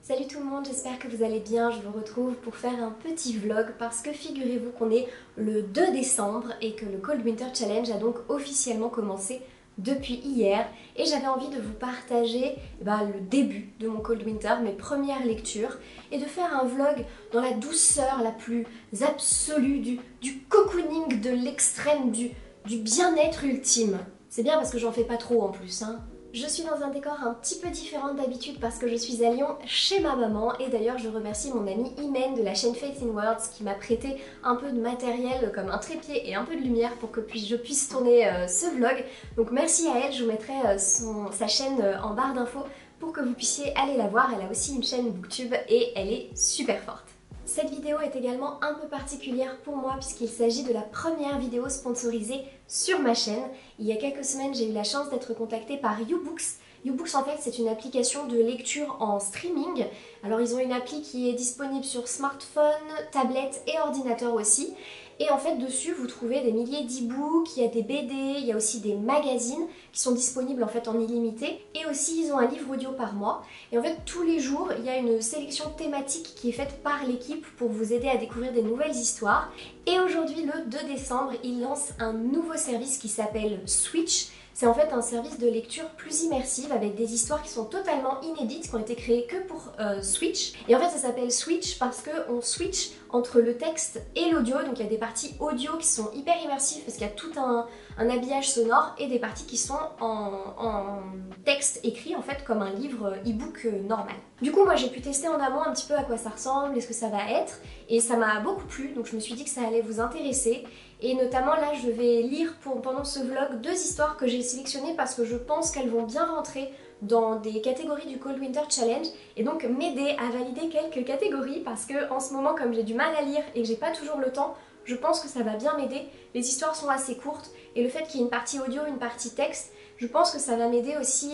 Salut tout le monde, j'espère que vous allez bien. Je vous retrouve pour faire un petit vlog parce que figurez-vous qu'on est le 2 décembre et que le Cold Winter Challenge a donc officiellement commencé depuis hier et j'avais envie de vous partager le début de mon Cold Winter, mes premières lectures et de faire un vlog dans la douceur la plus absolue, du cocooning, de l'extrême, du bien-être ultime. C'est bien parce que j'en fais pas trop en plus, hein. Je suis dans un décor un petit peu différent d'habitude parce que je suis à Lyon chez ma maman et d'ailleurs je remercie mon amie Imen de la chaîne Faith in Words qui m'a prêté un peu de matériel comme un trépied et un peu de lumière pour que je puisse tourner ce vlog. Donc merci à elle, je vous mettrai sa chaîne en barre d'infos pour que vous puissiez aller la voir. Elle a aussi une chaîne Booktube et elle est super forte. Cette vidéo est également un peu particulière pour moi puisqu'il s'agit de la première vidéo sponsorisée sur ma chaîne. Il y a quelques semaines, j'ai eu la chance d'être contactée par YouBooks. YouBooks en fait c'est une application de lecture en streaming. Alors ils ont une appli qui est disponible sur smartphone, tablette et ordinateur aussi. Et en fait dessus vous trouvez des milliers d'e-books, il y a des BD, il y a aussi des magazines qui sont disponibles en fait en illimité. Et aussi ils ont un livre audio par mois. Et en fait tous les jours il y a une sélection thématique qui est faite par l'équipe pour vous aider à découvrir des nouvelles histoires. Et aujourd'hui le 2 décembre ils lancent un nouveau service qui s'appelle Switch. C'est en fait un service de lecture plus immersive avec des histoires qui sont totalement inédites, qui ont été créées que pour Switch. Et en fait ça s'appelle Switch parce qu'on switch entre le texte et l'audio. Donc il y a des parties audio qui sont hyper immersives parce qu'il y a tout un habillage sonore et des parties qui sont en texte écrit en fait comme un livre e-book normal. Du coup moi j'ai pu tester en amont un petit peu à quoi ça ressemble et ce que ça va être et ça m'a beaucoup plu donc je me suis dit que ça allait vous intéresser. Et notamment là je vais lire pendant ce vlog 2 histoires que j'ai sélectionnées parce que je pense qu'elles vont bien rentrer dans des catégories du Cold Winter Challenge et donc m'aider à valider quelques catégories parce que en ce moment comme j'ai du mal à lire et que j'ai pas toujours le temps, je pense que ça va bien m'aider. Les histoires sont assez courtes et le fait qu'il y ait une partie audio, une partie texte, je pense que ça va m'aider aussi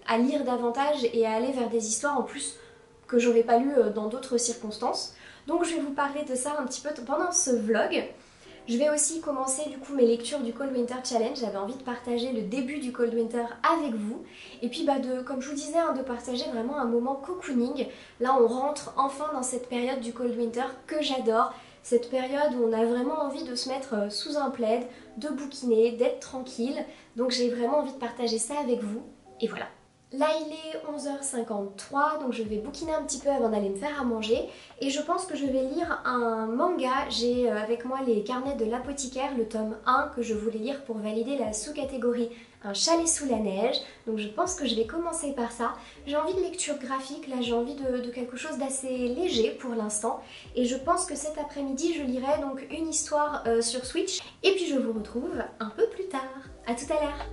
à lire davantage et à aller vers des histoires en plus que j'aurais pas lues dans d'autres circonstances. Donc je vais vous parler de ça un petit peu pendant ce vlog. Je vais aussi commencer du coup mes lectures du Cold Winter Challenge. J'avais envie de partager le début du Cold Winter avec vous. Et puis comme je vous disais, de partager vraiment un moment cocooning. Là on rentre enfin dans cette période du Cold Winter que j'adore. Cette période où on a vraiment envie de se mettre sous un plaid, de bouquiner, d'être tranquille. Donc j'ai vraiment envie de partager ça avec vous. Et voilà. Là il est 11h53 donc je vais bouquiner un petit peu avant d'aller me faire à manger et je pense que je vais lire un manga. J'ai avec moi les carnets de l'apothicaire, le tome 1 que je voulais lire pour valider la sous-catégorie un chalet sous la neige, donc je pense que je vais commencer par ça. J'ai envie de lecture graphique, là j'ai envie de quelque chose d'assez léger pour l'instant et je pense que cet après-midi je lirai donc une histoire sur Switch et puis je vous retrouve un peu plus tard. À tout à l'heure.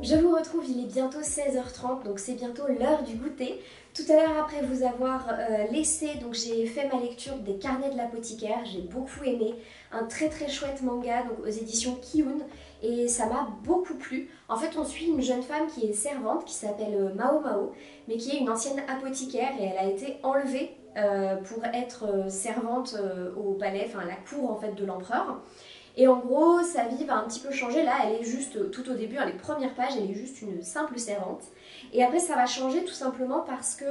Je vous retrouve, il est bientôt 16h30, donc c'est bientôt l'heure du goûter. Tout à l'heure, après vous avoir laissé, donc j'ai fait ma lecture des carnets de l'apothicaire, j'ai beaucoup aimé. Un très très chouette manga donc aux éditions Kiun et ça m'a beaucoup plu. En fait, on suit une jeune femme qui est servante, qui s'appelle Mao Mao, mais qui est une ancienne apothicaire et elle a été enlevée pour être servante au palais, enfin la cour en fait de l'empereur. Et en gros, sa vie va un petit peu changer. Là, elle est juste, tout au début, les premières pages, elle est juste une simple servante. Et après, ça va changer tout simplement parce que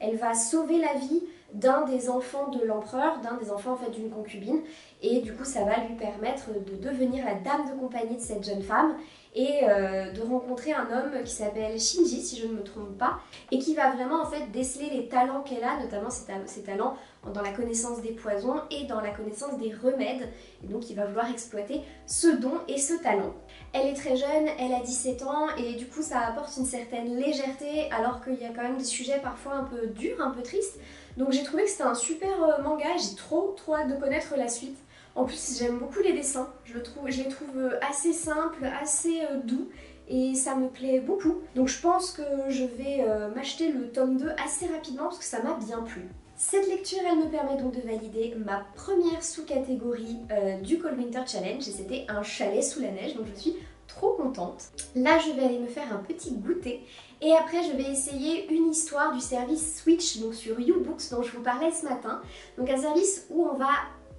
elle va sauver la vie d'un des enfants de l'empereur, d'un des enfants en fait d'une concubine. Et du coup, ça va lui permettre de devenir la dame de compagnie de cette jeune femme et de rencontrer un homme qui s'appelle Shinji, si je ne me trompe pas, et qui va vraiment en fait déceler les talents qu'elle a, notamment ses talents dans la connaissance des poisons et dans la connaissance des remèdes. Et donc il va vouloir exploiter ce don et ce talent. Elle est très jeune, elle a 17 ans et du coup ça apporte une certaine légèreté alors qu'il y a quand même des sujets parfois un peu durs, un peu tristes. Donc j'ai trouvé que c'était un super manga, j'ai trop hâte de connaître la suite. En plus j'aime beaucoup les dessins, je les trouve assez simples, assez doux et ça me plaît beaucoup. Donc je pense que je vais m'acheter le tome 2 assez rapidement parce que ça m'a bien plu. Cette lecture, elle me permet donc de valider ma première sous-catégorie du Cold Winter Challenge et c'était un chalet sous la neige, donc je suis trop contente. Là, je vais aller me faire un petit goûter et après, je vais essayer une histoire du service Switch, donc sur YouBooks dont je vous parlais ce matin. Donc un service où on va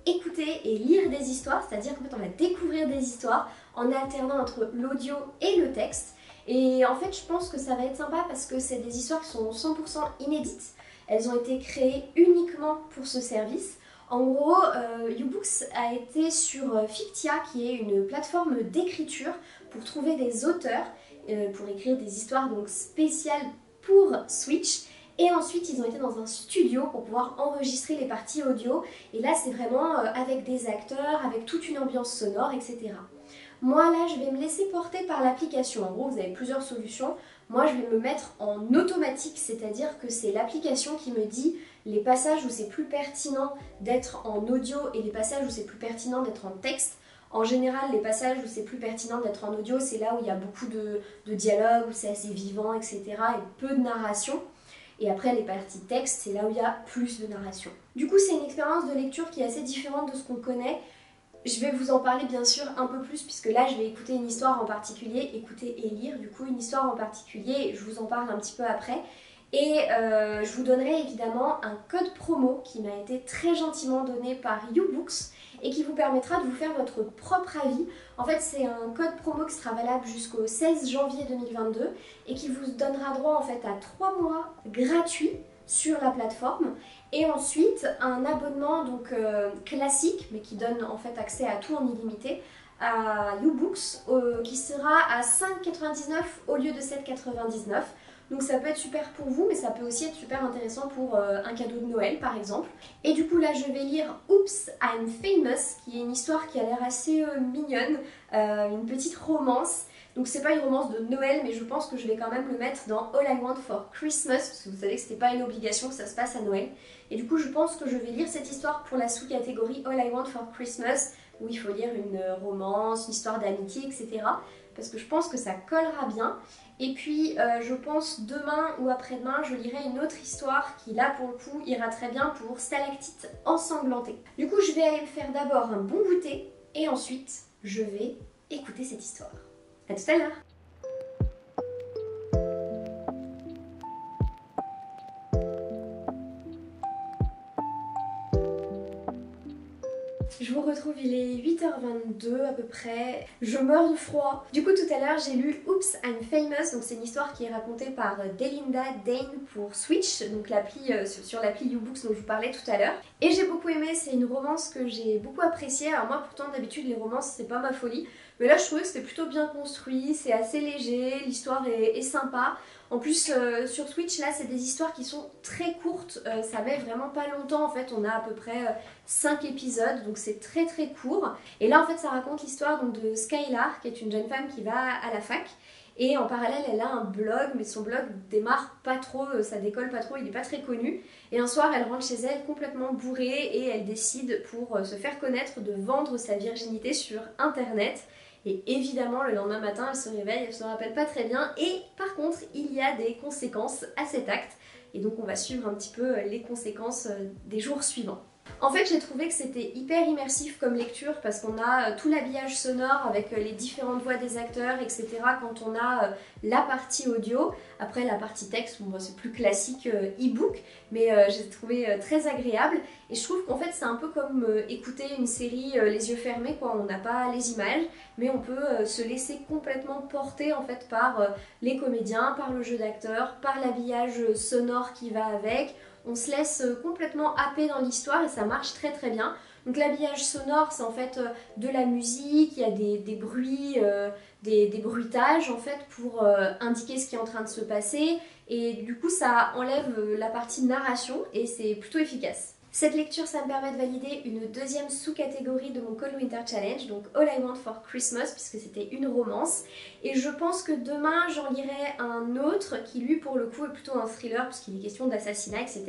écouter et lire des histoires, c'est-à-dire qu'en fait on va découvrir des histoires en alternant entre l'audio et le texte. Et en fait je pense que ça va être sympa parce que c'est des histoires qui sont 100% inédites. Elles ont été créées uniquement pour ce service. En gros, YouBooks a été sur Fictia, qui est une plateforme d'écriture pour trouver des auteurs, pour écrire des histoires donc spéciales pour Switch. Et ensuite, ils ont été dans un studio pour pouvoir enregistrer les parties audio. Et là, c'est vraiment avec des acteurs, avec toute une ambiance sonore, etc. Moi, là, je vais me laisser porter par l'application. En gros, vous avez plusieurs solutions. Moi, je vais me mettre en automatique, c'est-à-dire que c'est l'application qui me dit les passages où c'est plus pertinent d'être en audio et les passages où c'est plus pertinent d'être en texte. En général, les passages où c'est plus pertinent d'être en audio, c'est là où il y a beaucoup de dialogue, où c'est assez vivant, etc. et peu de narration. Et après, les parties texte, c'est là où il y a plus de narration. Du coup, c'est une expérience de lecture qui est assez différente de ce qu'on connaît. Je vais vous en parler bien sûr un peu plus puisque là je vais écouter une histoire en particulier, écouter et lire du coup une histoire en particulier, je vous en parle un petit peu après. Et je vous donnerai évidemment un code promo qui m'a été très gentiment donné par YouBooks et qui vous permettra de vous faire votre propre avis. En fait c'est un code promo qui sera valable jusqu'au 16 janvier 2022 et qui vous donnera droit en fait à 3 mois gratuits sur la plateforme et ensuite un abonnement donc classique mais qui donne en fait accès à tout en illimité à YouBooks qui sera à 5,99 au lieu de 7,99. Donc ça peut être super pour vous mais ça peut aussi être super intéressant pour un cadeau de Noël par exemple. Et du coup là je vais lire Oops, I'm Famous qui est une histoire qui a l'air assez mignonne, une petite romance. Donc c'est pas une romance de Noël mais je pense que je vais quand même le mettre dans All I Want for Christmas parce que vous savez que c'était pas une obligation que ça se passe à Noël. Et du coup je pense que je vais lire cette histoire pour la sous-catégorie All I Want for Christmas où il faut lire une romance, une histoire d'amitié, etc. Parce que je pense que ça collera bien. Et puis je pense demain ou après-demain je lirai une autre histoire qui là pour le coup ira très bien pour Stalactite ensanglantée. Du coup je vais aller me faire d'abord un bon goûter et ensuite je vais écouter cette histoire. À tout à l'heure. Je vous retrouve, il est 8h22 à peu près. Je meurs de froid. Du coup tout à l'heure j'ai lu Oops, I'm Famous, donc c'est une histoire qui est racontée par Delinda Dane pour Switch, donc l'appli sur l'appli YouBooks dont je vous parlais tout à l'heure. Et j'ai beaucoup aimé, c'est une romance que j'ai beaucoup appréciée. Alors moi pourtant d'habitude les romances c'est pas ma folie, mais là je trouvais que c'était plutôt bien construit, c'est assez léger, l'histoire est sympa. En plus sur Switch là c'est des histoires qui sont très courtes, ça met vraiment pas longtemps en fait, on a à peu près 5 épisodes donc c'est très très court. Et là en fait ça raconte l'histoire de Skylar qui est une jeune femme qui va à la fac et en parallèle elle a un blog mais son blog démarre pas trop, ça décolle pas trop, il est pas très connu. Et un soir elle rentre chez elle complètement bourrée et elle décide pour se faire connaître de vendre sa virginité sur internet. Et évidemment, le lendemain matin, elle se réveille, elle se rappelle pas très bien. Et par contre, il y a des conséquences à cet acte. Et donc, on va suivre un petit peu les conséquences des jours suivants. En fait, j'ai trouvé que c'était hyper immersif comme lecture parce qu'on a tout l'habillage sonore avec les différentes voix des acteurs, etc. quand on a la partie audio. Après, la partie texte, bon, c'est plus classique e-book, mais j'ai trouvé très agréable. Et je trouve qu'en fait, c'est un peu comme écouter une série les yeux fermés, quoi. On n'a pas les images, mais on peut se laisser complètement porter en fait par les comédiens, par le jeu d'acteurs, par l'habillage sonore qui va avec. On se laisse complètement happer dans l'histoire et ça marche très très bien. Donc l'habillage sonore c'est en fait de la musique, il y a des bruits, des bruitages en fait pour indiquer ce qui est en train de se passer et du coup ça enlève la partie narration et c'est plutôt efficace. Cette lecture, ça me permet de valider une deuxième sous-catégorie de mon Cold Winter Challenge, donc All I Want for Christmas, puisque c'était une romance. Et je pense que demain, j'en lirai un autre qui, lui, pour le coup, est plutôt un thriller, puisqu'il est question d'assassinat, etc.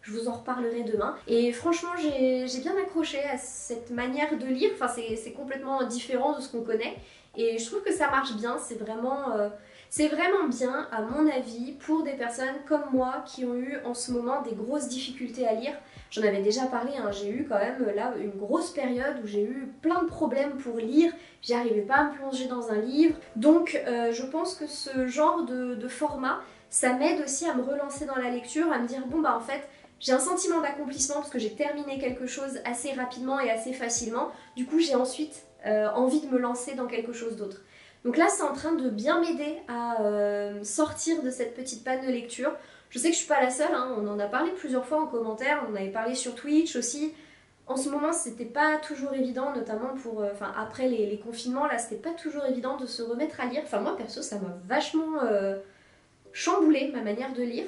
Je vous en reparlerai demain. Et franchement, j'ai bien accroché à cette manière de lire. Enfin, c'est complètement différent de ce qu'on connaît. Et je trouve que ça marche bien, c'est vraiment bien, à mon avis, pour des personnes comme moi qui ont eu en ce moment des grosses difficultés à lire. J'en avais déjà parlé, hein, j'ai eu quand même là une grosse période où j'ai eu plein de problèmes pour lire, j'y arrivais pas à me plonger dans un livre. Donc je pense que ce genre de format, ça m'aide aussi à me relancer dans la lecture, à me dire bon bah en fait, j'ai un sentiment d'accomplissement parce que j'ai terminé quelque chose assez rapidement et assez facilement. Du coup, j'ai ensuite envie de me lancer dans quelque chose d'autre. Donc là, c'est en train de bien m'aider à sortir de cette petite panne de lecture. Je sais que je suis pas la seule, hein, on en a parlé plusieurs fois en commentaire, on avait parlé sur Twitch aussi. En ce moment, c'était pas toujours évident, notamment pour, après les confinements, là, c'était pas toujours évident de se remettre à lire. Enfin, moi, perso, ça m'a vachement chamboulé ma manière de lire.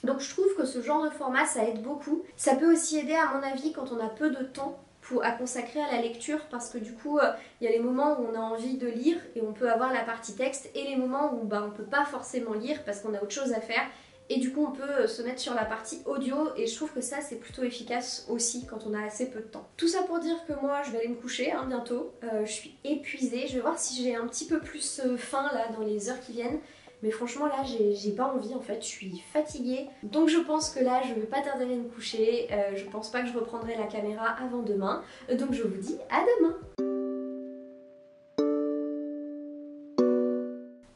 Donc je trouve que ce genre de format, ça aide beaucoup. Ça peut aussi aider, à mon avis, quand on a peu de temps à consacrer à la lecture, parce que du coup, il y a les moments où on a envie de lire et on peut avoir la partie texte, et les moments où on peut pas forcément lire parce qu'on a autre chose à faire. Et du coup, on peut se mettre sur la partie audio, et je trouve que ça, c'est plutôt efficace aussi quand on a assez peu de temps. Tout ça pour dire que moi, je vais aller me coucher bientôt. Je suis épuisée. Je vais voir si j'ai un petit peu plus faim là dans les heures qui viennent. Mais franchement là j'ai pas envie en fait, je suis fatiguée. Donc je pense que là je vais pas tarder à me coucher, je pense pas que je reprendrai la caméra avant demain. Donc je vous dis à demain.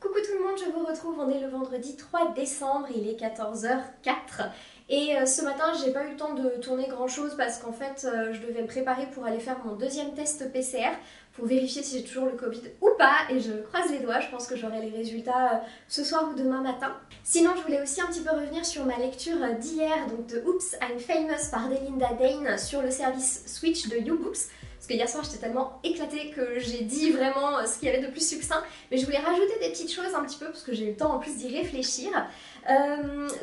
Coucou tout le monde, je vous retrouve, on est le vendredi 3 décembre, il est 14h04. Et ce matin j'ai pas eu le temps de tourner grand chose parce qu'en fait je devais me préparer pour aller faire mon deuxième test PCR pour vérifier si j'ai toujours le Covid ou pas, et je croise les doigts, je pense que j'aurai les résultats ce soir ou demain matin. Sinon je voulais aussi un petit peu revenir sur ma lecture d'hier, donc de Oops, I'm Famous par Delinda Dane sur le service Switch de YouBooks. Parce que hier soir j'étais tellement éclatée que j'ai dit vraiment ce qu'il y avait de plus succinct, mais je voulais rajouter des petites choses un petit peu parce que j'ai eu le temps en plus d'y réfléchir.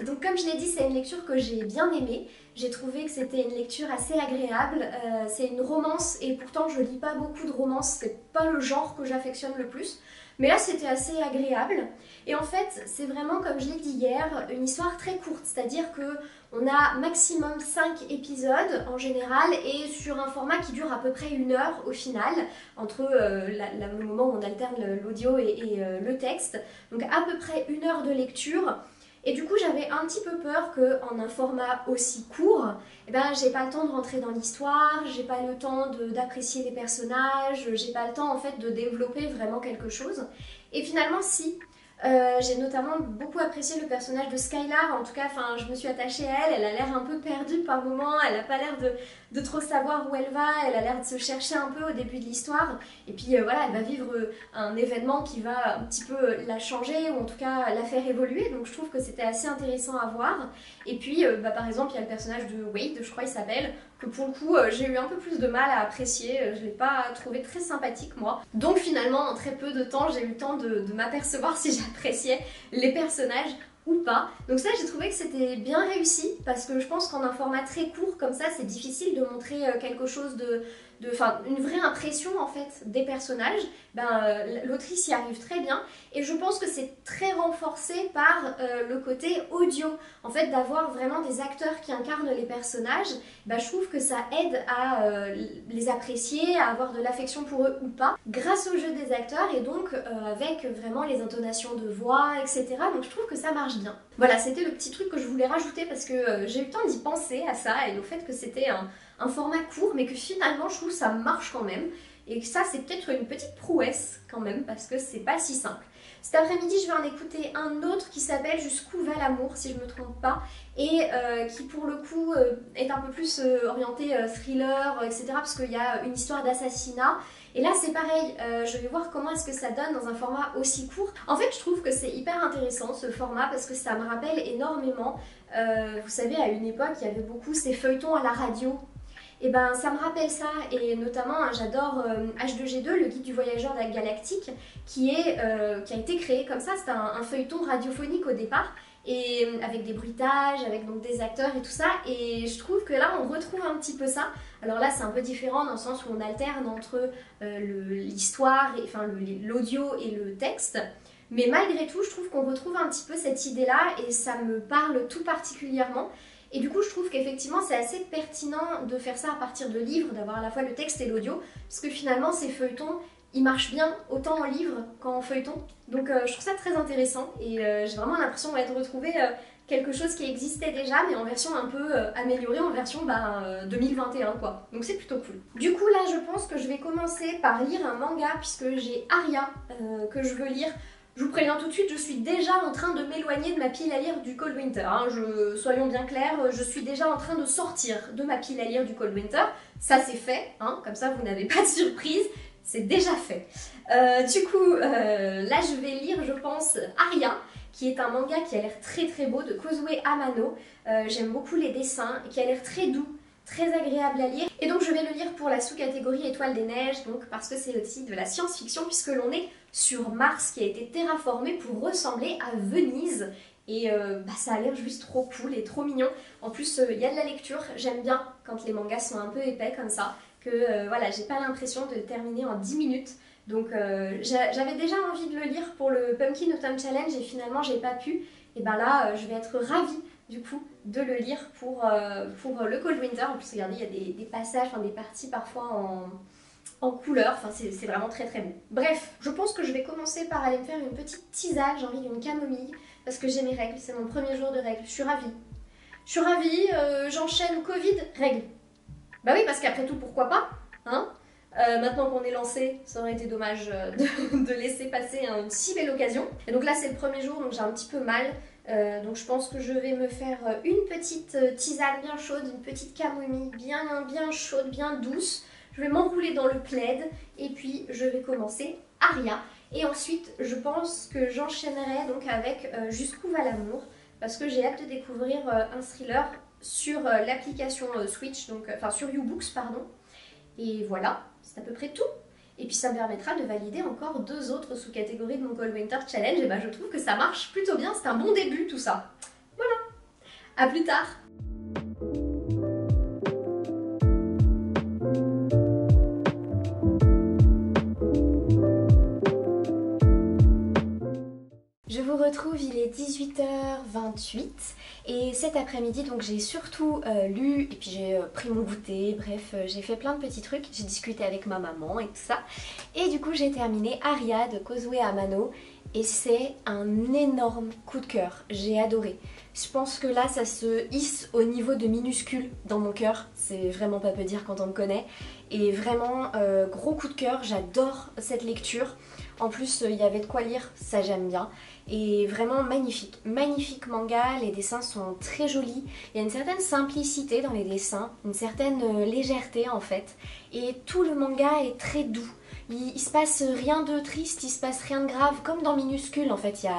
Donc comme je l'ai dit, c'est une lecture que j'ai bien aimée. J'ai trouvé que c'était une lecture assez agréable. C'est une romance et pourtant je lis pas beaucoup de romances, c'est pas le genre que j'affectionne le plus. Mais là c'était assez agréable. Et en fait c'est vraiment, comme je l'ai dit hier, une histoire très courte. C'est-à-dire que on a maximum 5 épisodes en général et sur un format qui dure à peu près 1 heure au final, entre le moment où on alterne l'audio et le texte. Donc à peu près 1 heure de lecture. Et du coup j'avais un petit peu peur qu'en un format aussi court, j'ai pas le temps de rentrer dans l'histoire, j'ai pas le temps d'apprécier les personnages, j'ai pas le temps en fait de développer vraiment quelque chose. Et finalement si, j'ai notamment beaucoup apprécié le personnage de Skylar, en tout cas je me suis attachée à elle, elle a l'air un peu perdue par moments, elle a pas l'air de trop savoir où elle va, elle a l'air de se chercher un peu au début de l'histoire, et puis voilà, elle va vivre un événement qui va un petit peu la changer, ou en tout cas la faire évoluer, donc je trouve que c'était assez intéressant à voir. Et puis par exemple il y a le personnage de Wade, je crois il s'appelle, que pour le coup j'ai eu un peu plus de mal à apprécier, je l'ai pas trouvé très sympathique moi. Donc finalement en très peu de temps j'ai eu le temps de m'apercevoir si j'appréciais les personnages ou pas. Donc ça j'ai trouvé que c'était bien réussi parce que je pense qu'en un format très court comme ça c'est difficile de montrer quelque chose une vraie impression en fait des personnages. L'autrice y arrive très bien et je pense que c'est très renforcé par le côté audio. En fait d'avoir vraiment des acteurs qui incarnent les personnages, je trouve que ça aide à les apprécier, à avoir de l'affection pour eux ou pas, grâce au jeu des acteurs et donc avec vraiment les intonations de voix, etc. Donc je trouve que ça marche bien. Voilà, c'était le petit truc que je voulais rajouter parce que j'ai eu le temps d'y penser à ça et au fait que c'était un format court mais que finalement je trouve que ça marche quand même. Et ça c'est peut-être une petite prouesse quand même parce que c'est pas si simple. Cet après-midi je vais en écouter un autre qui s'appelle Jusqu'où va l'amour si je me trompe pas et qui pour le coup est un peu plus orienté thriller etc. parce qu'il y a une histoire d'assassinat. Et là c'est pareil, je vais voir comment est-ce que ça donne dans un format aussi court. En fait je trouve que c'est hyper intéressant ce format parce que ça me rappelle énormément, vous savez à une époque il y avait beaucoup ces feuilletons à la radio. Et ça me rappelle ça, et notamment j'adore H2G2, le guide du voyageur galactique, qui a été créé comme ça. C'est un feuilleton radiophonique au départ, et avec des bruitages, avec donc des acteurs et tout ça, et je trouve que là on retrouve un petit peu ça. Alors là c'est un peu différent dans le sens où on alterne entre l'histoire, l'audio et le texte. Mais malgré tout, je trouve qu'on retrouve un petit peu cette idée-là et ça me parle tout particulièrement. Et du coup, je trouve qu'effectivement, c'est assez pertinent de faire ça à partir de livres, d'avoir à la fois le texte et l'audio, parce que finalement, ces feuilletons, ils marchent bien autant en livre qu'en feuilleton. Donc je trouve ça très intéressant et j'ai vraiment l'impression de retrouver quelque chose qui existait déjà, mais en version un peu améliorée, en version 2021 quoi. Donc c'est plutôt cool. Du coup là, je pense que je vais commencer par lire un manga, puisque j'ai Aria que je veux lire. Je vous préviens tout de suite, je suis déjà en train de m'éloigner de ma pile à lire du Cold Winter. Hein. Soyons bien clairs, je suis déjà en train de sortir de ma pile à lire du Cold Winter. Ça c'est fait, hein, comme ça vous n'avez pas de surprise, c'est déjà fait. Là je vais lire, je pense, Aria, qui est un manga qui a l'air très très beau, de Kozue Amano. J'aime beaucoup les dessins, qui a l'air très doux, très agréable à lire. Et donc je vais le lire pour la sous-catégorie Étoile des Neiges, donc parce que c'est aussi de la science-fiction, puisque l'on est sur Mars qui a été terraformé pour ressembler à Venise. Et ça a l'air juste trop cool et trop mignon. En plus, il y a de la lecture, j'aime bien quand les mangas sont un peu épais comme ça, que voilà, j'ai pas l'impression de le terminer en 10 minutes. Donc j'avais déjà envie de le lire pour le Pumpkin Autumn Challenge et finalement j'ai pas pu. Et ben là, je vais être ravie du coup de le lire pour le Cold Winter. En plus, regardez, il y a des passages, enfin, des parties parfois en couleur, enfin c'est vraiment très très beau. Bref, je pense que je vais commencer par aller me faire une petite tisane, j'ai envie d'une camomille, parce que j'ai mes règles, c'est mon premier jour de règles, je suis ravie. Je suis ravie, j'enchaîne Covid, règles. Bah oui, parce qu'après tout, pourquoi pas, hein? Maintenant qu'on est lancé, ça aurait été dommage de laisser passer une si belle occasion. Et donc là c'est le premier jour, donc j'ai un petit peu mal. Donc je pense que je vais me faire une petite tisane bien chaude, une petite camomille bien chaude, bien douce. Je vais m'enrouler dans le plaid et puis je vais commencer Aria. Et ensuite je pense que j'enchaînerai donc avec Jusqu'où va l'amour, parce que j'ai hâte de découvrir un thriller sur l'application Switch, donc enfin sur YouBooks pardon. Et voilà, c'est à peu près tout. Et puis ça me permettra de valider encore 2 autres sous-catégories de mon Cold Winter Challenge. Et ben je trouve que ça marche plutôt bien, c'est un bon début tout ça. Voilà, à plus tard. Je vous retrouve, il est 18h28 et cet après-midi donc j'ai surtout lu et puis j'ai pris mon goûter, bref j'ai fait plein de petits trucs, j'ai discuté avec ma maman et tout ça et du coup j'ai terminé Aria de Kozue Amano et c'est un énorme coup de cœur, j'ai adoré. Je pense que là ça se hisse au niveau de minuscule dans mon cœur, c'est vraiment pas peu dire quand on me connaît et vraiment gros coup de cœur, j'adore cette lecture. En plus, il y avait de quoi lire, ça j'aime bien. Et vraiment magnifique. Magnifique manga, les dessins sont très jolis. Il y a une certaine simplicité dans les dessins, une certaine légèreté en fait. Et tout le manga est très doux. Il se passe rien de triste, il se passe rien de grave, comme dans Minuscule en fait, il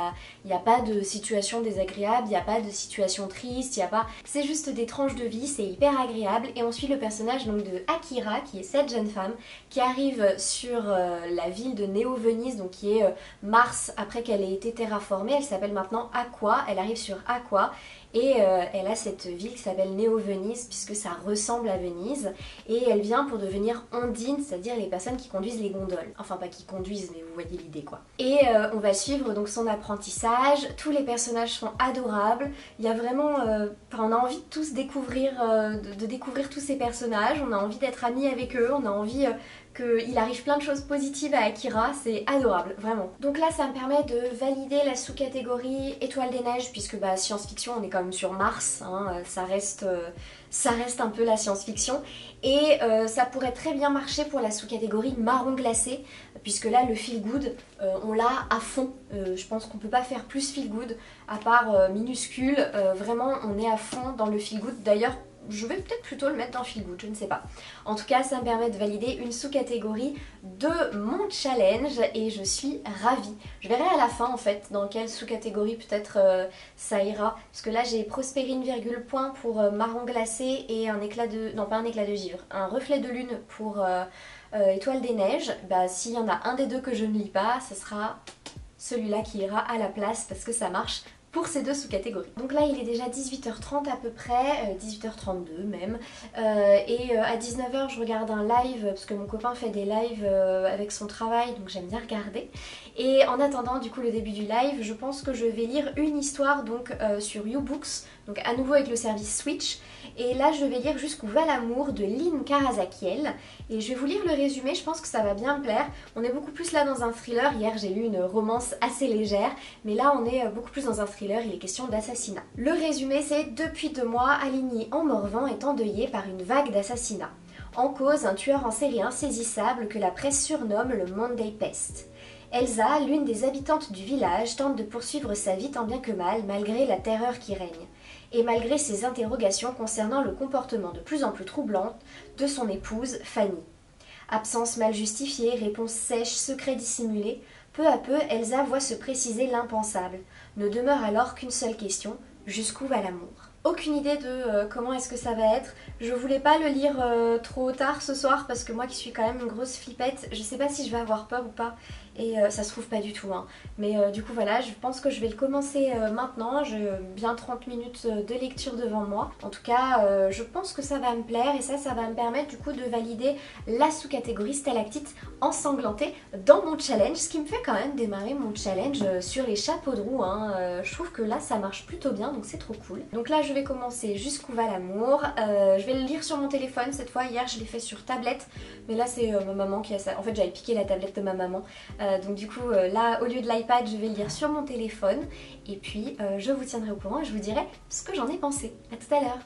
n'y a pas de situation désagréable, il n'y a pas de situation triste, il y a pas... C'est juste des tranches de vie, c'est hyper agréable et on suit le personnage donc de Akira qui est cette jeune femme qui arrive sur la ville de Néo-Venise, donc qui est Mars après qu'elle ait été terraformée, elle s'appelle maintenant Aqua, elle arrive sur Aqua. Et elle a cette ville qui s'appelle Néo-Venise puisque ça ressemble à Venise et elle vient pour devenir Ondine, c'est-à-dire les personnes qui conduisent les gondoles. Enfin pas qui conduisent mais vous voyez l'idée quoi. Et on va suivre donc son apprentissage, tous les personnages sont adorables, il y a vraiment... on a envie de tous découvrir, de découvrir tous ces personnages, on a envie d'être amis avec eux, on a envie... qu'il arrive plein de choses positives à Akira, c'est adorable, vraiment. Donc là, ça me permet de valider la sous-catégorie Étoile des Neiges, puisque bah, science-fiction, on est quand même sur Mars, hein, ça reste un peu la science-fiction. Et ça pourrait très bien marcher pour la sous-catégorie Marron glacé, puisque là, le feel good, on l'a à fond. Je pense qu'on peut pas faire plus feel good, à part Minuscule. Vraiment, on est à fond dans le feel good. D'ailleurs, je vais peut-être plutôt le mettre dans Feel Good, je ne sais pas. En tout cas, ça me permet de valider une sous-catégorie de mon challenge et je suis ravie. Je verrai à la fin en fait dans quelle sous-catégorie peut-être ça ira. Parce que là j'ai Prospérine virgule point pour Marron glacé et un éclat de... non pas un éclat de givre, un reflet de lune pour Étoile des Neiges. Bah s'il y en a un des deux que je ne lis pas, ce sera celui-là qui ira à la place parce que ça marche pour ces 2 sous-catégories. Donc là il est déjà 18h30 à peu près, 18h32 même, et à 19h je regarde un live parce que mon copain fait des lives avec son travail donc j'aime bien regarder. Et en attendant du coup le début du live, je pense que je vais lire une histoire donc sur YouBooks, donc à nouveau avec le service Switch. Et là je vais lire Jusqu'où va l'amour de Lynn Karazakiel et je vais vous lire le résumé, je pense que ça va bien me plaire. On est beaucoup plus là dans un thriller, hier j'ai lu une romance assez légère, mais là on est beaucoup plus dans un thriller, il est question d'assassinat. Le résumé c'est: depuis 2 mois, Aligny en Morvan est endeuillée par une vague d'assassinats. En cause, un tueur en série insaisissable que la presse surnomme le Monday Pest. Elsa, l'une des habitantes du village, tente de poursuivre sa vie tant bien que mal, malgré la terreur qui règne, et malgré ses interrogations concernant le comportement de plus en plus troublant de son épouse, Fanny. Absence mal justifiée, réponse sèche, secret dissimulé, peu à peu, Elsa voit se préciser l'impensable. Ne demeure alors qu'une seule question, jusqu'où va l'amour? Aucune idée de comment est-ce que ça va être. Je voulais pas le lire trop tard ce soir parce que moi qui suis quand même une grosse flippette, je sais pas si je vais avoir peur ou pas. Et ça se trouve pas du tout, hein. Mais du coup voilà, je pense que je vais le commencer maintenant. J'ai bien 30 minutes de lecture devant moi. En tout cas, je pense que ça va me plaire et ça va me permettre du coup de valider la sous-catégorie stalactite ensanglantée dans mon challenge, ce qui me fait quand même démarrer mon challenge sur les chapeaux de roue, hein. Je trouve que là ça marche plutôt bien, donc c'est trop cool. Donc là je vais commencer Jusqu'où va l'amour. Je vais le lire sur mon téléphone cette fois. Hier je l'ai fait sur tablette, mais là c'est ma maman qui a ça. En fait j'avais piqué la tablette de ma maman. Donc du coup là au lieu de l'iPad je vais le lire sur mon téléphone et puis je vous tiendrai au courant et je vous dirai ce que j'en ai pensé. À tout à l'heure.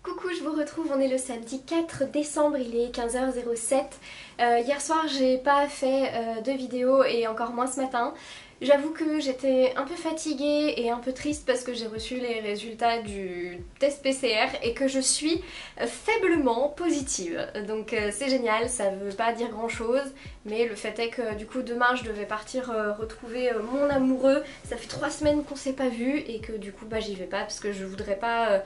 Coucou, je vous retrouve, on est le samedi 4 décembre, il est 15h07. Hier soir j'ai pas fait de vidéo et encore moins ce matin. J'avoue que j'étais un peu fatiguée et un peu triste parce que j'ai reçu les résultats du test PCR et que je suis faiblement positive. Donc c'est génial, ça veut pas dire grand chose, mais le fait est que du coup demain je devais partir retrouver mon amoureux. Ça fait 3 semaines qu'on s'est pas vu et que du coup bah j'y vais pas parce que je voudrais pas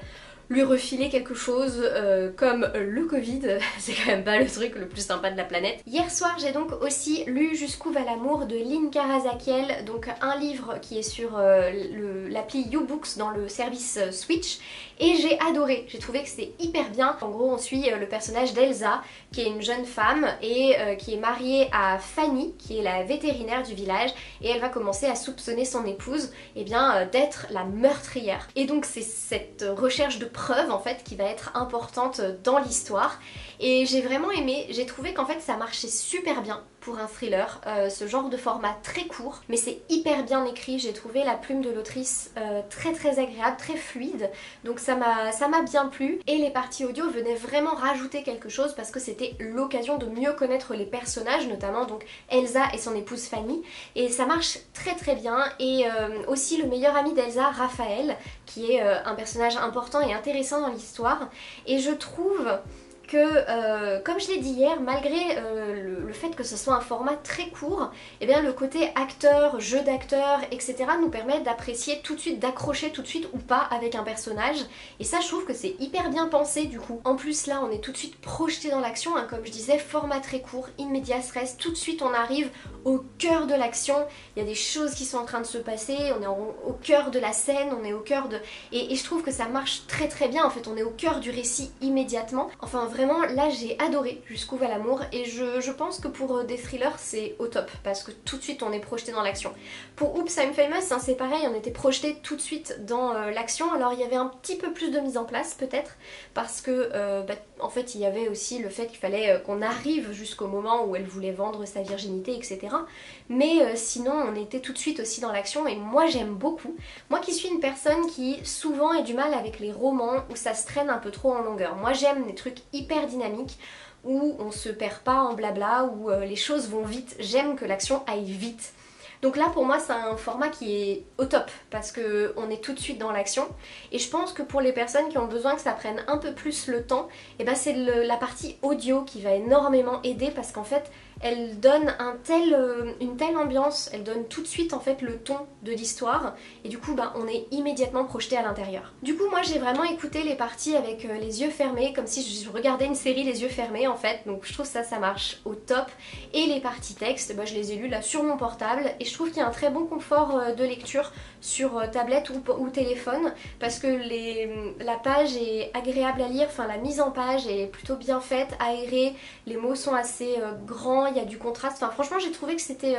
lui refiler quelque chose comme le Covid. C'est quand même pas le truc le plus sympa de la planète. Hier soir j'ai donc aussi lu Jusqu'où va l'amour de Lynn Karazakiel, donc un livre qui est sur l'appli YouBooks dans le service Switch, et j'ai adoré, j'ai trouvé que c'était hyper bien. En gros on suit le personnage d'Elsa qui est une jeune femme et qui est mariée à Fanny qui est la vétérinaire du village, et elle va commencer à soupçonner son épouse d'être la meurtrière. Et donc c'est cette recherche de preuve en fait qui va être importante dans l'histoire, et j'ai vraiment aimé. J'ai trouvé qu'en fait ça marchait super bien pour un thriller, ce genre de format très court, mais c'est hyper bien écrit. J'ai trouvé la plume de l'autrice très agréable, très fluide, donc ça m'a bien plu, et les parties audio venaient vraiment rajouter quelque chose parce que c'était l'occasion de mieux connaître les personnages, notamment donc Elsa et son épouse Fanny, et ça marche très bien. Et aussi le meilleur ami d'Elsa, Raphaël, qui est un personnage important et intéressant dans l'histoire, et je trouve que, comme je l'ai dit hier, malgré le fait que ce soit un format très court, eh bien le côté acteur, jeu d'acteur, etc. nous permet d'apprécier tout de suite, d'accrocher tout de suite ou pas avec un personnage, et ça je trouve que c'est hyper bien pensé du coup. En plus là on est tout de suite projeté dans l'action, hein, comme je disais, format très court, in medias res, tout de suite on arrive au cœur de l'action, il y a des choses qui sont en train de se passer, on est au cœur de la scène, on est au cœur de... Et je trouve que ça marche très bien, en fait on est au cœur du récit immédiatement. Enfin vraiment là j'ai adoré Jusqu'où va l'amour, et je pense que pour des thrillers c'est au top parce que tout de suite on est projeté dans l'action. Pour Oops I'm Famous, hein, c'est pareil, on était projeté tout de suite dans l'action. Alors il y avait un petit peu plus de mise en place peut-être parce que en fait il y avait aussi le fait qu'il fallait qu'on arrive jusqu'au moment où elle voulait vendre sa virginité, etc. Mais sinon on était tout de suite aussi dans l'action, et moi j'aime beaucoup. Moi qui suis une personne qui souvent a du mal avec les romans où ça se traîne un peu trop en longueur. Moi j'aime des trucs hyper dynamiques où on se perd pas en blabla, où les choses vont vite. J'aime que l'action aille vite. Donc là pour moi c'est un format qui est au top parce qu'on est tout de suite dans l'action, et je pense que pour les personnes qui ont besoin que ça prenne un peu plus le temps, et ben c'est la partie audio qui va énormément aider parce qu'en fait elle donne une telle ambiance, elle donne tout de suite en fait le ton de l'histoire, et du coup on est immédiatement projeté à l'intérieur. Du coup moi j'ai vraiment écouté les parties avec les yeux fermés, comme si je regardais une série les yeux fermés en fait, donc je trouve ça marche au top. Et les parties texte, je les ai lues là sur mon portable, et je trouve qu'il y a un très bon confort de lecture sur tablette ou téléphone parce que la page est agréable à lire, enfin la mise en page est plutôt bien faite, aérée, les mots sont assez grands, il y a du contraste, enfin franchement j'ai trouvé que c'était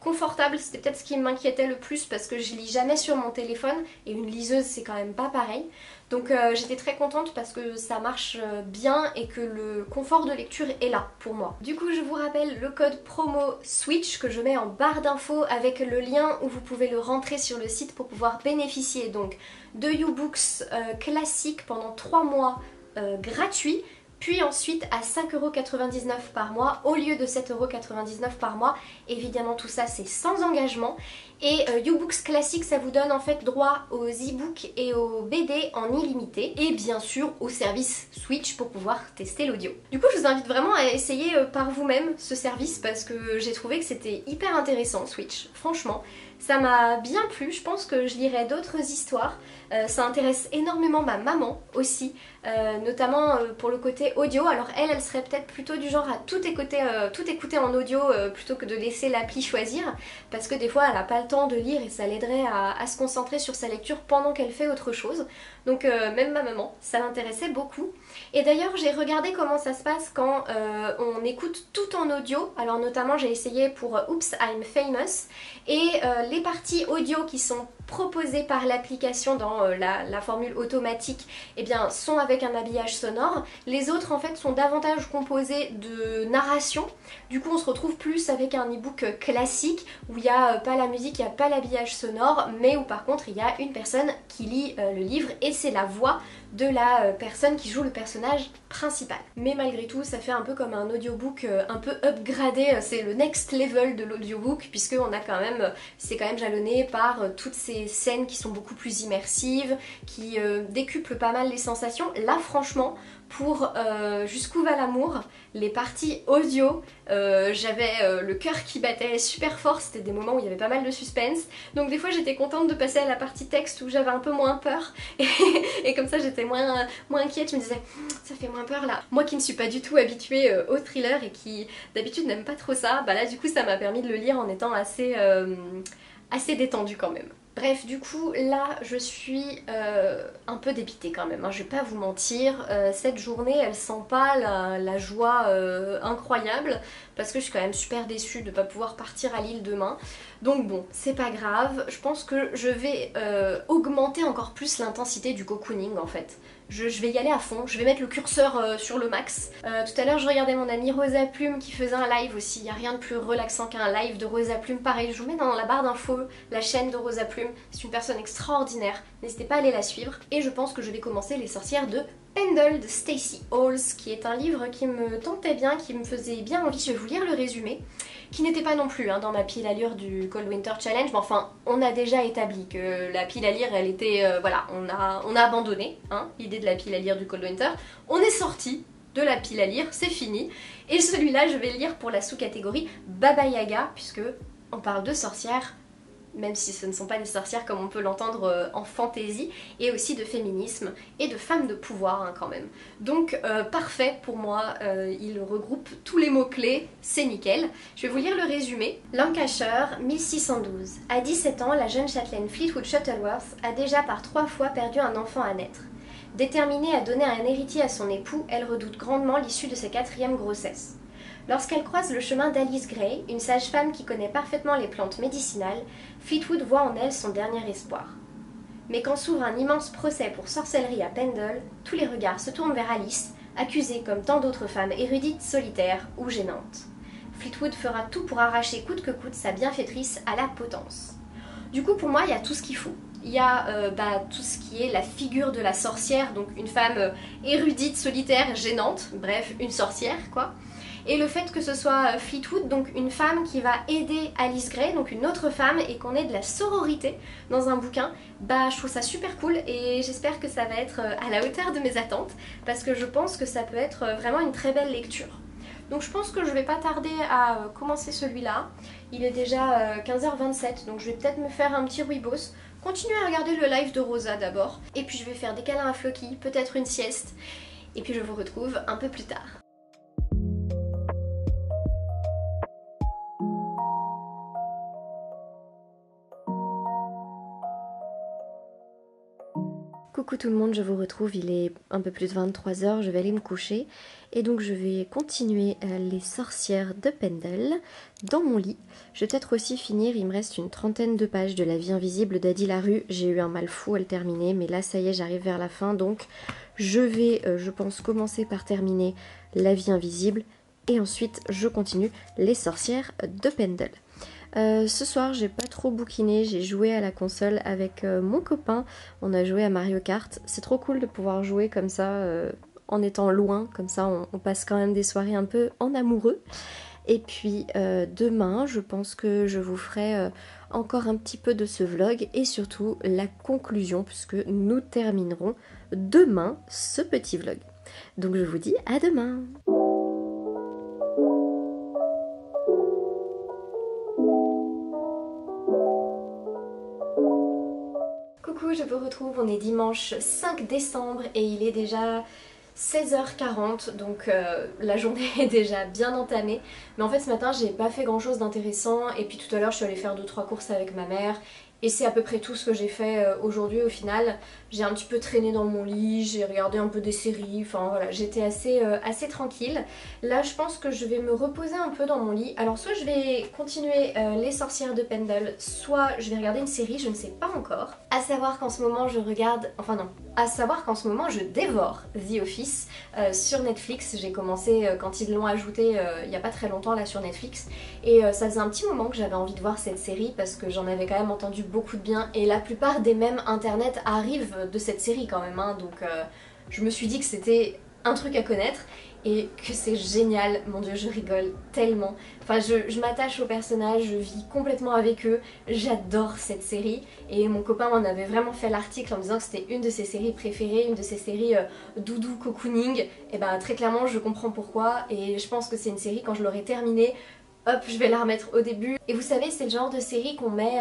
confortable, c'était peut-être ce qui m'inquiétait le plus parce que je lis jamais sur mon téléphone et une liseuse c'est quand même pas pareil. Donc j'étais très contente parce que ça marche bien et que le confort de lecture est là pour moi. Du coup je vous rappelle le code promo SWITCH que je mets en barre d'infos avec le lien où vous pouvez le rentrer sur le site pour pouvoir bénéficier donc de YouBooks classiques pendant 3 mois gratuits. Puis ensuite à 5,99€ par mois au lieu de 7,99€ par mois. Évidemment tout ça c'est sans engagement. Et YouBooks classique ça vous donne en fait droit aux e-books et aux BD en illimité. Et bien sûr au service Switch pour pouvoir tester l'audio. Du coup je vous invite vraiment à essayer par vous-même ce service parce que j'ai trouvé que c'était hyper intéressant Switch. Franchement ça m'a bien plu, je pense que je lirai d'autres histoires. Ça intéresse énormément ma maman aussi, notamment pour le côté audio. Alors elle serait peut-être plutôt du genre à tout écouter en audio plutôt que de laisser l'appli choisir, parce que des fois elle n'a pas le temps de lire et ça l'aiderait à se concentrer sur sa lecture pendant qu'elle fait autre chose. Donc même ma maman, ça l'intéressait beaucoup. Et d'ailleurs j'ai regardé comment ça se passe quand on écoute tout en audio. Alors notamment j'ai essayé pour Oops I'm Famous et les parties audio qui sont proposées par l'application dans la formule automatique eh bien, sont avec un habillage sonore. Les autres en fait sont davantage composés de narration. Du coup on se retrouve plus avec un e-book classique où il n'y a pas la musique, il n'y a pas l'habillage sonore, mais où par contre il y a une personne qui lit le livre et c'est la voix de la personne qui joue le personnage principal. Mais malgré tout ça fait un peu comme un audiobook un peu upgradé, c'est le next level de l'audiobook puisque on a quand même, c'est quand même jalonné par toutes ces scènes qui sont beaucoup plus immersives, qui décuplent pas mal les sensations. Là franchement pour Jusqu'où va l'amour, les parties audio, j'avais le cœur qui battait super fort, c'était des moments où il y avait pas mal de suspense, donc des fois j'étais contente de passer à la partie texte où j'avais un peu moins peur, et comme ça j'étais moins inquiète, je me disais ça fait moins peur là. Moi qui ne suis pas du tout habituée au thriller et qui d'habitude n'aime pas trop ça, bah là du coup ça m'a permis de le lire en étant assez détendue quand même. Bref, du coup, là, je suis un peu dépitée quand même, hein, je vais pas vous mentir. Cette journée, elle sent pas la joie incroyable, parce que je suis quand même super déçue de pas pouvoir partir à Lille demain. Donc bon, c'est pas grave, je pense que je vais augmenter encore plus l'intensité du cocooning en fait. Je vais y aller à fond, je vais mettre le curseur sur le max. Tout à l'heure je regardais mon amie Rosa Plume qui faisait un live aussi, il n'y a rien de plus relaxant qu'un live de Rosa Plume. Pareil, je vous mets dans la barre d'infos la chaîne de Rosa Plume, c'est une personne extraordinaire, n'hésitez pas à aller la suivre. Et je pense que je vais commencer Les Sorcières de Pendle de Stacey Halls, qui est un livre qui me tentait bien, qui me faisait bien envie. Je vais vous lire le résumé, qui n'était pas non plus dans ma pile à lire du Cold Winter Challenge, mais enfin on a déjà établi que la pile à lire elle était, voilà, on a abandonné l'idée de la pile à lire du Cold Winter, on est sorti de la pile à lire, c'est fini, et celui-là je vais le lire pour la sous-catégorie Baba Yaga, puisque on parle de sorcières, même si ce ne sont pas des sorcières comme on peut l'entendre en fantaisie, et aussi de féminisme et de femmes de pouvoir quand même. Donc parfait pour moi, il regroupe tous les mots-clés, c'est nickel. Je vais vous lire le résumé. Lancashire, 1612. À 17 ans, la jeune châtelaine Fleetwood Shuttleworth a déjà par 3 fois perdu un enfant à naître. Déterminée à donner un héritier à son époux, elle redoute grandement l'issue de sa 4e grossesse. Lorsqu'elle croise le chemin d'Alice Gray, une sage-femme qui connaît parfaitement les plantes médicinales, Fleetwood voit en elle son dernier espoir. Mais quand s'ouvre un immense procès pour sorcellerie à Pendle, tous les regards se tournent vers Alice, accusée comme tant d'autres femmes érudites, solitaires ou gênantes. Fleetwood fera tout pour arracher coûte que coûte sa bienfaitrice à la potence. Du coup, pour moi, il y a tout ce qu'il faut. Il y a tout ce qui est la figure de la sorcière, donc une femme érudite, solitaire, gênante, bref, une sorcière, quoi. Et le fait que ce soit Fleetwood, donc une femme qui va aider Alice Gray, donc une autre femme, et qu'on ait de la sororité dans un bouquin, bah je trouve ça super cool et j'espère que ça va être à la hauteur de mes attentes, parce que je pense que ça peut être vraiment une très belle lecture. Donc je pense que je vais pas tarder à commencer celui-là. Il est déjà 15h27, donc je vais peut-être me faire un petit rooibos, continuer à regarder le live de Rosa d'abord, et puis je vais faire des câlins à Floki, peut-être une sieste, et puis je vous retrouve un peu plus tard. Coucou tout le monde, je vous retrouve, il est un peu plus de 23h, je vais aller me coucher et donc je vais continuer les sorcières de Pendle dans mon lit. Je vais peut-être aussi finir, il me reste une trentaine de pages de La vie invisible d'Adi Larue, j'ai eu un mal fou à le terminer mais là ça y est j'arrive vers la fin donc je vais je pense commencer par terminer La vie invisible et ensuite je continue les sorcières de Pendle. Ce soir j'ai pas trop bouquiné, j'ai joué à la console avec mon copain, on a joué à Mario Kart, c'est trop cool de pouvoir jouer comme ça en étant loin, comme ça on passe quand même des soirées un peu en amoureux. Et puis demain je pense que je vous ferai encore un petit peu de ce vlog et surtout la conclusion puisque nous terminerons demain ce petit vlog. Donc je vous dis à demain. Coucou, je vous retrouve, on est dimanche 5 décembre et il est déjà 16h40 donc la journée est déjà bien entamée. Mais en fait ce matin j'ai pas fait grand chose d'intéressant et puis tout à l'heure je suis allée faire 2-3 courses avec ma mère. Et c'est à peu près tout ce que j'ai fait aujourd'hui au final. J'ai un petit peu traîné dans mon lit, j'ai regardé un peu des séries, enfin voilà, j'étais assez tranquille. Là je pense que je vais me reposer un peu dans mon lit. Alors soit je vais continuer les sorcières de Pendle, soit je vais regarder une série, je ne sais pas encore. À savoir qu'en ce moment je regarde, enfin non, à savoir qu'en ce moment je dévore The Office sur Netflix. J'ai commencé quand ils l'ont ajouté il n'y a pas très longtemps là sur Netflix. Et ça faisait un petit moment que j'avais envie de voir cette série parce que j'en avais quand même entendu beaucoup de bien et la plupart des mèmes internet arrivent de cette série quand même hein, donc je me suis dit que c'était un truc à connaître et que c'est génial, mon dieu je rigole tellement, enfin je m'attache aux personnages, je vis complètement avec eux, j'adore cette série et mon copain m'en avait vraiment fait l'article en me disant que c'était une de ses séries préférées, une de ses séries doudou cocooning et bah très clairement je comprends pourquoi et je pense que c'est une série quand je l'aurai terminée hop, je vais la remettre au début. Et vous savez, c'est le genre de série qu'on met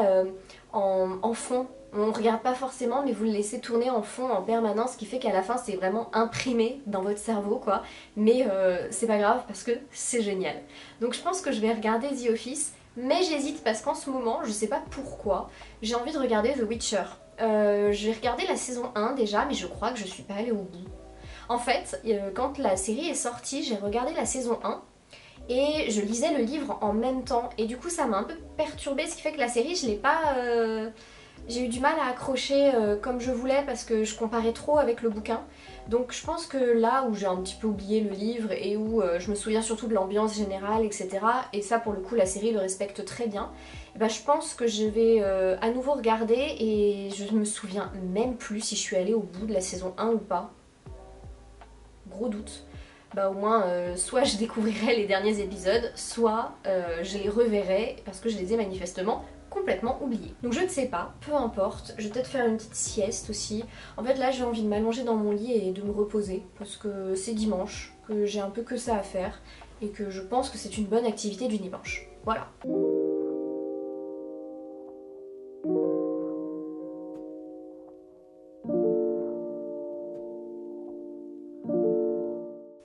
en fond. On regarde pas forcément, mais vous le laissez tourner en fond en permanence, ce qui fait qu'à la fin, c'est vraiment imprimé dans votre cerveau, quoi. Mais c'est pas grave parce que c'est génial. Donc je pense que je vais regarder The Office, mais j'hésite parce qu'en ce moment, je sais pas pourquoi, j'ai envie de regarder The Witcher. J'ai regardé la saison 1 déjà, mais je crois que je suis pas allée au bout. En fait, quand la série est sortie, j'ai regardé la saison 1, et je lisais le livre en même temps et du coup ça m'a un peu perturbée, ce qui fait que la série je l'ai pas... j'ai eu du mal à accrocher comme je voulais parce que je comparais trop avec le bouquin. Donc je pense que là où j'ai un petit peu oublié le livre et où je me souviens surtout de l'ambiance générale etc. et ça pour le coup la série le respecte très bien, et ben, je pense que je vais à nouveau regarder et je me souviens même plus si je suis allée au bout de la saison 1 ou pas. Gros doute. Bah au moins soit je découvrirai les derniers épisodes, soit je les reverrai parce que je les ai manifestement complètement oubliés. Donc je ne sais pas, peu importe, je vais peut-être faire une petite sieste aussi. En fait là j'ai envie de m'allonger dans mon lit et de me reposer parce que c'est dimanche, que j'ai un peu que ça à faire et que je pense que c'est une bonne activité du dimanche. Voilà.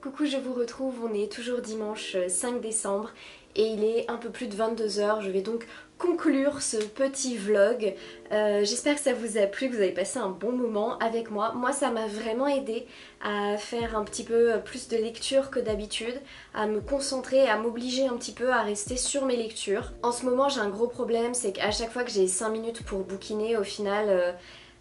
Coucou, je vous retrouve, on est toujours dimanche 5 décembre et il est un peu plus de 22h, je vais donc conclure ce petit vlog. J'espère que ça vous a plu, que vous avez passé un bon moment avec moi. Moi ça m'a vraiment aidé à faire un petit peu plus de lecture que d'habitude, à me concentrer, à m'obliger un petit peu à rester sur mes lectures. En ce moment j'ai un gros problème, c'est qu'à chaque fois que j'ai 5 minutes pour bouquiner, au final...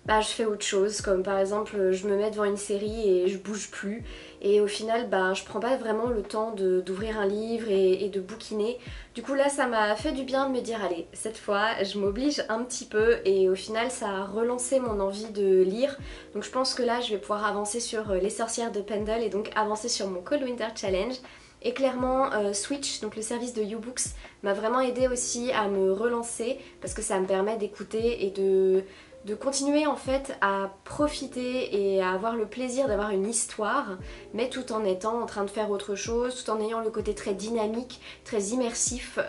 bah, je fais autre chose, comme par exemple je me mets devant une série et je bouge plus et au final bah, je prends pas vraiment le temps d'ouvrir un livre et de bouquiner. Du coup là ça m'a fait du bien de me dire allez cette fois je m'oblige un petit peu et au final ça a relancé mon envie de lire. Donc je pense que là je vais pouvoir avancer sur les sorcières de Pendle et donc avancer sur mon Cold Winter Challenge. Et clairement Switch, donc le service de YouBooks, m'a vraiment aidé aussi à me relancer parce que ça me permet d'écouter et de continuer en fait à profiter et à avoir le plaisir d'avoir une histoire, mais tout en étant en train de faire autre chose, tout en ayant le côté très dynamique, très immersif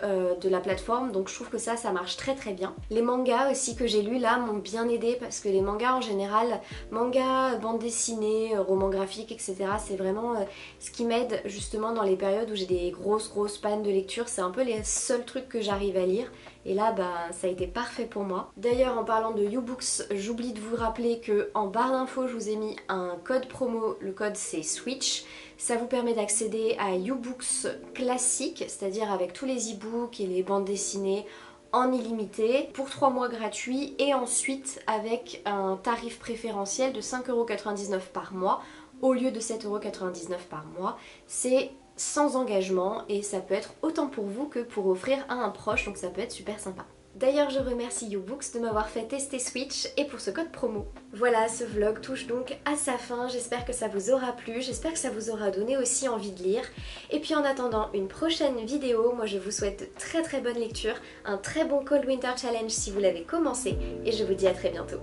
de la plateforme. Donc je trouve que ça marche très très bien. Les mangas aussi que j'ai lus là m'ont bien aidé parce que les mangas en général, mangas, bande dessinée, romans graphiques etc. c'est vraiment ce qui m'aide justement dans les périodes où j'ai des grosses pannes de lecture. C'est un peu les seuls trucs que j'arrive à lire et là ça a été parfait pour moi. D'ailleurs en parlant de YouBooks, j'oublie de vous rappeler que en barre d'infos je vous ai mis un code promo, le code c'est SWITCH. Ça vous permet d'accéder à YouBooks classique, c'est-à-dire avec tous les e-books et les bandes dessinées en illimité pour 3 mois gratuits et ensuite avec un tarif préférentiel de 5,99 € par mois au lieu de 7,99 € par mois. C'est sans engagement et ça peut être autant pour vous que pour offrir à un proche, donc ça peut être super sympa. D'ailleurs je remercie YouBooks de m'avoir fait tester Switch et pour ce code promo. Voilà, ce vlog touche donc à sa fin, j'espère que ça vous aura plu, j'espère que ça vous aura donné aussi envie de lire. Et puis en attendant une prochaine vidéo, moi je vous souhaite de très bonne lecture, un très bon Cold Winter Challenge si vous l'avez commencé et je vous dis à très bientôt.